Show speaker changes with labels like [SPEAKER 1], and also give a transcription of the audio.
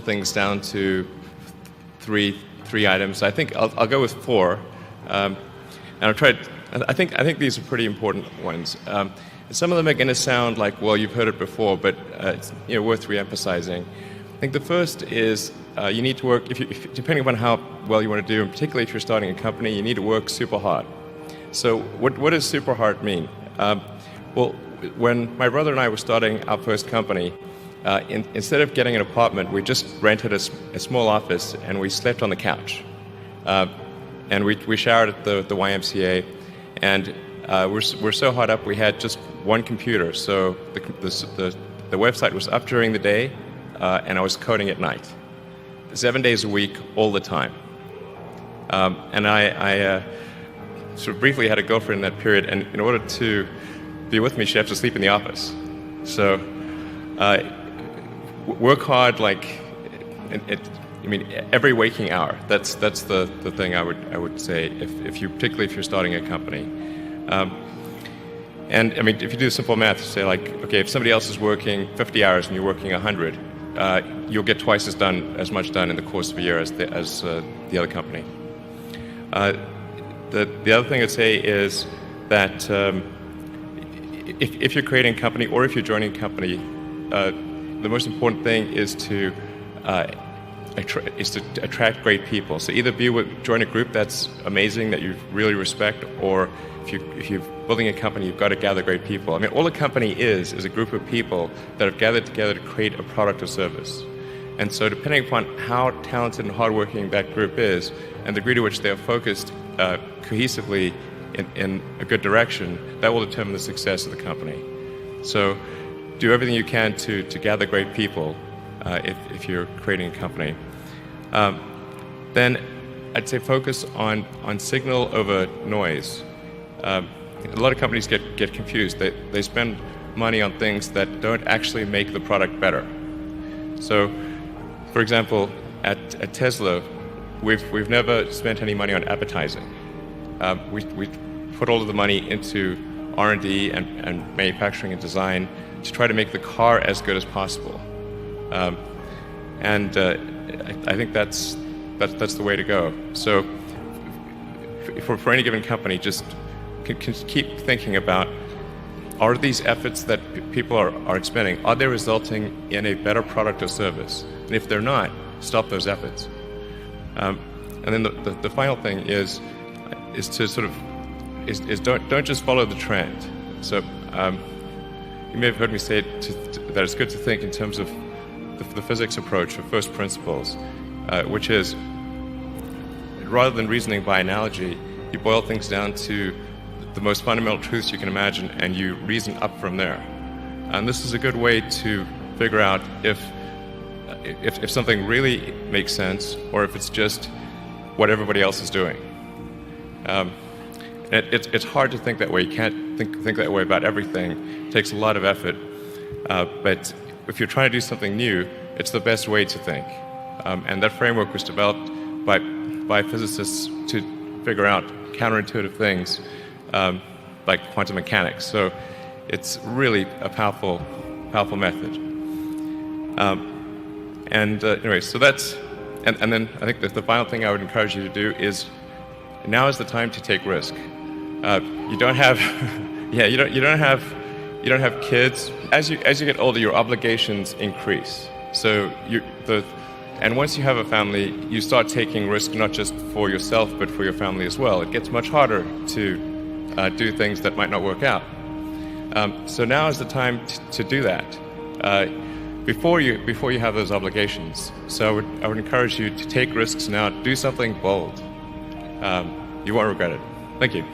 [SPEAKER 1] things down to three items. I think I'll go with four, and I've tried. I think these are pretty important ones. Some of them are going to sound like, well, you've heard it before, but it's worth re-emphasizing. I think the first is you need to work. Depending upon how well you want to do, and particularly if you're starting a company, you need to work super hard. So what does super hard mean? Well, when my brother and I were starting our first company, instead of getting an apartment, we just rented a small office and we slept on the couch. And we showered at the YMCA, and we're so hot up we had just one computer. So the website was up during the day, and I was coding at night, 7 days a week, all the time. And I sort of briefly had a girlfriend in that period, and in order to be with me, she had to sleep in the office. So work hard, like every waking hour. That's the thing I would say particularly if you're starting a company. And I mean, if you do simple math, you say like, okay, if somebody else is working 50 hours and you're working 100, you'll get twice as much done in the course of a year as the other company. The other thing I'd say is that if you're creating a company or if you're joining a company, the most important thing is to attract great people. So either join a group that's amazing that you really respect, or if you're building a company, you've got to gather great people. I mean, all a company is a group of people that have gathered together to create a product or service. And so depending upon how talented and hardworking that group is, and the degree to which they are focused cohesively in a good direction, that will determine the success of the company. So do everything you can to gather great people if you're creating a company. Then I'd say focus on signal over noise. A lot of companies get confused. They spend money on things that don't actually make the product better. So, for example, at Tesla, we've never spent any money on advertising. We put all of the money into R&D and manufacturing and design to try to make the car as good as possible. And I think that's the way to go. So for any given company, just can keep thinking about, are these efforts that people are expending, are they resulting in a better product or service? And if they're not, stop those efforts. And then the final thing is to sort of don't just follow the trend. So you may have heard me say that it's good to think in terms of the physics approach of first principles, which is, rather than reasoning by analogy, you boil things down to the most fundamental truths you can imagine, and you reason up from there. And this is a good way to figure out if something really makes sense, or if it's just what everybody else is doing. It's hard to think that way. You can't think that way about everything. It takes a lot of effort. But if you're trying to do something new, it's the best way to think. And that framework was developed by physicists to figure out counterintuitive things like quantum mechanics. So it's really a powerful method. Anyway, so that's, and then I think that the final thing I would encourage you to do is, now is the time to take risk. You don't have, you don't have kids. As you get older, your obligations increase. So and once you have a family, you start taking risk not just for yourself but for your family as well. It gets much harder to do things that might not work out. So now is the time to do that before you have those obligations. So I would encourage you to take risks now. Do something bold. You won't regret it. Thank you.